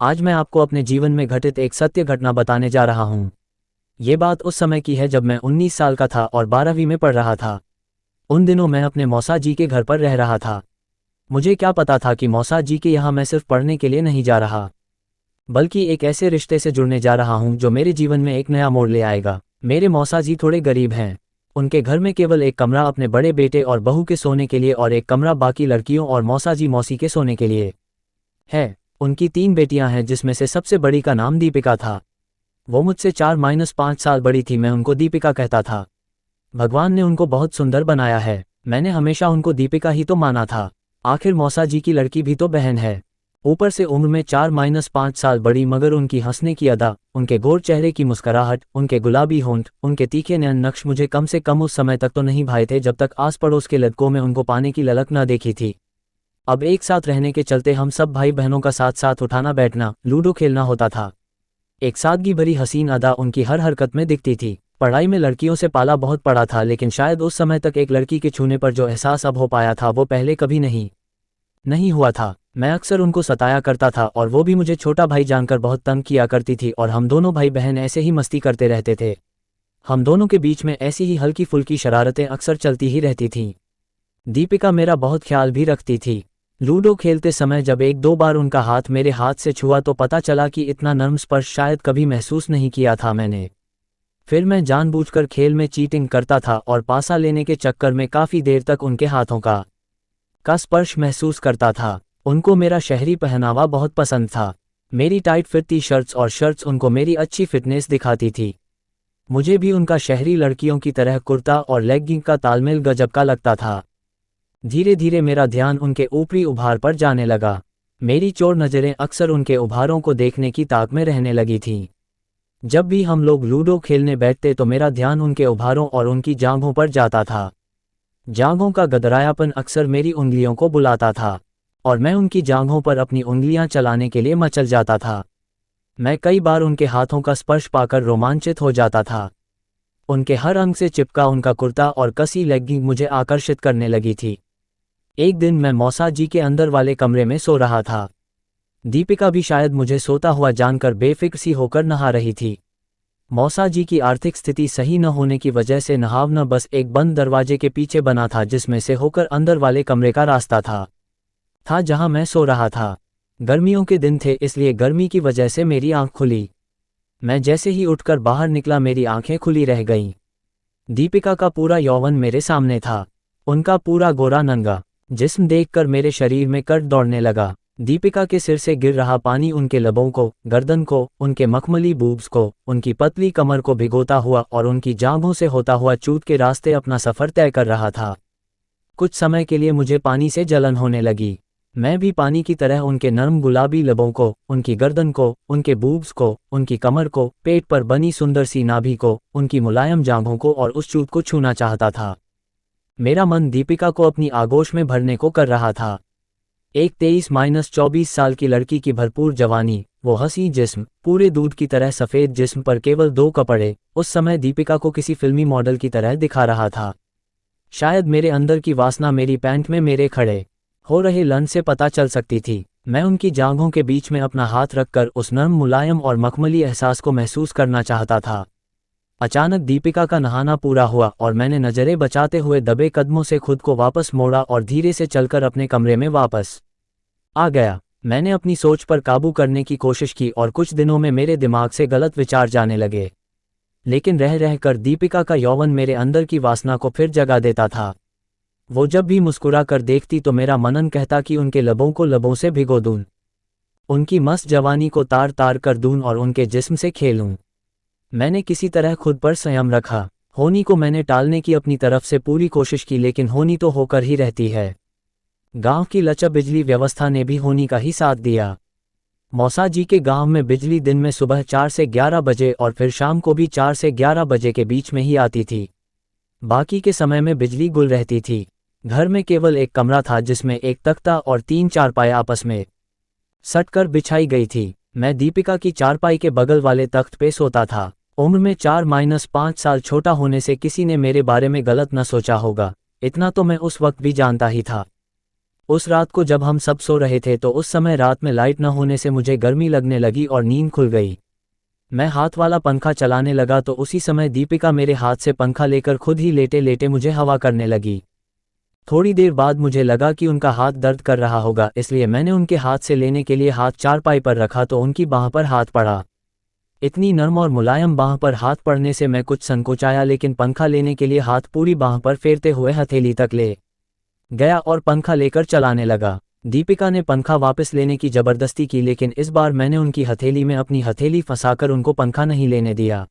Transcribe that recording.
आज मैं आपको अपने जीवन में घटित एक सत्य घटना बताने जा रहा हूँ। ये बात उस समय की है जब मैं 19 साल का था और 12वीं में पढ़ रहा था। उन दिनों मैं अपने मौसा जी के घर पर रह रहा था। मुझे क्या पता था कि मौसा जी के यहाँ मैं सिर्फ पढ़ने के लिए नहीं जा रहा, बल्कि एक ऐसे रिश्ते से जुड़ने जा रहा हूँ जो मेरे जीवन में एक नया मोड़ ले आएगा। मेरे मौसा जी थोड़े गरीब हैं। उनके घर में केवल एक कमरा अपने बड़े बेटे और बहू के सोने के लिए और एक कमरा बाकी लड़कियों और मौसा जी मौसी के सोने के लिए है। उनकी 3 बेटियां हैं जिसमें से सबसे बड़ी का नाम दीपिका था। वो मुझसे 4-5 साल बड़ी थी। मैं उनको दीपिका कहता था। भगवान ने उनको बहुत सुंदर बनाया है। मैंने हमेशा उनको दीपिका ही तो माना था। आखिर मौसा जी की लड़की भी तो बहन है। ऊपर से उम्र में 4-5 साल बड़ी, मगर उनकी हंसने की अदा, उनके गोर चेहरे की मुस्कुराहट, उनके गुलाबी होंठ, उनके तीखे नयन नक्श मुझे कम से कम उस समय तक तो नहीं भाए थे जब तक आस पड़ोस के लड़कों में उनको पाने की ललक न देखी थी। अब एक साथ रहने के चलते हम सब भाई बहनों का साथ साथ उठाना बैठना, लूडो खेलना होता था। एक सादगी भरी हसीन अदा उनकी हर हरकत में दिखती थी। पढ़ाई में लड़कियों से पाला बहुत पड़ा था, लेकिन शायद उस समय तक एक लड़की के छूने पर जो एहसास अब हो पाया था वो पहले कभी नहीं हुआ था। मैं अक्सर उनको सताया करता था और वो भी मुझे छोटा भाई जानकर बहुत तंग किया करती थी और हम दोनों भाई बहन ऐसे ही मस्ती करते रहते थे। हम दोनों के बीच में ऐसी ही हल्की फुल्की शरारतें अक्सर चलती ही रहती थीं। दीपिका मेरा बहुत ख्याल भी रखती थी। लूडो खेलते समय जब 1-2 बार उनका हाथ मेरे हाथ से छुआ तो पता चला कि इतना नर्म स्पर्श शायद कभी महसूस नहीं किया था मैंने। फिर मैं जानबूझकर खेल में चीटिंग करता था और पासा लेने के चक्कर में काफ़ी देर तक उनके हाथों का स्पर्श महसूस करता था। उनको मेरा शहरी पहनावा बहुत पसंद था। मेरी टाइट फिट टी शर्ट्स और शर्ट्स उनको मेरी अच्छी फिटनेस दिखाती थी। मुझे भी उनका शहरी लड़कियों की तरह कुर्ता और लेगिंग का तालमेल गजब का लगता था। धीरे धीरे मेरा ध्यान उनके ऊपरी उभार पर जाने लगा। मेरी चोर नज़रें अक्सर उनके उभारों को देखने की ताक में रहने लगी थीं। जब भी हम लोग लूडो खेलने बैठते तो मेरा ध्यान उनके उभारों और उनकी जांघों पर जाता था। जांघों का गदरायापन अक्सर मेरी उंगलियों को बुलाता था और मैं उनकी जांघों पर अपनी उंगलियां चलाने के लिए मचल जाता था। मैं कई बार उनके हाथों का स्पर्श पाकर रोमांचित हो जाता था। उनके हर अंग से चिपका उनका कुर्ता और कसी लेगिंग मुझे आकर्षित करने लगी थी। एक दिन मैं मौसा जी के अंदर वाले कमरे में सो रहा था। दीपिका भी शायद मुझे सोता हुआ जानकर बेफिक्र सी होकर नहा रही थी। मौसा जी की आर्थिक स्थिति सही न होने की वजह से नहावना बस एक बंद दरवाजे के पीछे बना था जिसमें से होकर अंदर वाले कमरे का रास्ता था जहां मैं सो रहा था। गर्मियों के दिन थे, इसलिए गर्मी की वजह से मेरी आंख खुली। मैं जैसे ही उठकर बाहर निकला मेरी आंखें खुली रह गईं। दीपिका का पूरा यौवन मेरे सामने था। उनका पूरा गोरा नंगा जिस्म देखकर मेरे शरीर में कट दौड़ने लगा। दीपिका के सिर से गिर रहा पानी उनके लबों को, गर्दन को, उनके मखमली बूब्स को, उनकी पतली कमर को भिगोता हुआ और उनकी जांघों से होता हुआ चूत के रास्ते अपना सफ़र तय कर रहा था। कुछ समय के लिए मुझे पानी से जलन होने लगी। मैं भी पानी की तरह उनके नरम गुलाबी लबों को, उनकी गर्दन को, उनके बूब्स को, उनकी कमर को, पेट पर बनी सुंदर सी नाभि को, उनकी मुलायम जांघों को और उस चूत को छूना चाहता था। मेरा मन दीपिका को अपनी आगोश में भरने को कर रहा था। एक 23-24 साल की लड़की की भरपूर जवानी, वो हंसी जिस्म, पूरे दूध की तरह सफ़ेद जिस्म पर केवल 2 कपड़े, उस समय दीपिका को किसी फिल्मी मॉडल की तरह दिखा रहा था। शायद मेरे अंदर की वासना मेरी पैंट में मेरे खड़े हो रहे लन से पता चल सकती थी। मैं उनकी जांघों के बीच में अपना हाथ रखकर उस नर्म, मुलायम और मखमली एहसास को महसूस करना चाहता था। अचानक दीपिका का नहाना पूरा हुआ और मैंने नज़रें बचाते हुए दबे कदमों से खुद को वापस मोड़ा और धीरे से चलकर अपने कमरे में वापस आ गया। मैंने अपनी सोच पर काबू करने की कोशिश की और कुछ दिनों में मेरे दिमाग से गलत विचार जाने लगे, लेकिन रह रहकर दीपिका का यौवन मेरे अंदर की वासना को फिर जगा देता था। वो जब भी मुस्कुरा कर देखती तो मेरा मनन कहता कि उनके लबों को लबों से भिगो दूं, उनकी मस्त जवानी को तार तार कर दूं और उनके जिस्म से खेलूं। मैंने किसी तरह खुद पर संयम रखा। होनी को मैंने टालने की अपनी तरफ से पूरी कोशिश की, लेकिन होनी तो होकर ही रहती है। गांव की लचर बिजली व्यवस्था ने भी होनी का ही साथ दिया। मौसा जी के गांव में बिजली दिन में सुबह 4 से 11 बजे और फिर शाम को भी 4 से 11 बजे के बीच में ही आती थी। बाकी के समय में बिजली गुल रहती थी। घर में केवल एक कमरा था जिसमें एक तख्ता और 3 चारपाई आपस में सटकर बिछाई गई थी। मैं दीपिका की चारपाई के बगल वाले तख्त पे सोता था। उम्र में 4-5 साल छोटा होने से किसी ने मेरे बारे में गलत न सोचा होगा, इतना तो मैं उस वक्त भी जानता ही था। उस रात को जब हम सब सो रहे थे तो उस समय रात में लाइट न होने से मुझे गर्मी लगने लगी और नींद खुल गई। मैं हाथ वाला पंखा चलाने लगा तो उसी समय दीपिका मेरे हाथ से पंखा लेकर खुद ही लेटे लेटे मुझे हवा करने लगी। थोड़ी देर बाद मुझे लगा कि उनका हाथ दर्द कर रहा होगा, इसलिए मैंने उनके हाथ से लेने के लिए हाथ चारपाई पर रखा तो उनकी बाह पर हाथ पड़ा। इतनी नर्म और मुलायम बाह पर हाथ पड़ने से मैं कुछ संकोचाया, लेकिन पंखा लेने के लिए हाथ पूरी बाह पर फेरते हुए हथेली तक ले गया और पंखा लेकर चलाने लगा। दीपिका ने पंखा वापस लेने की जबरदस्ती की, लेकिन इस बार मैंने उनकी हथेली में अपनी हथेली फंसाकर उनको पंखा नहीं लेने दिया।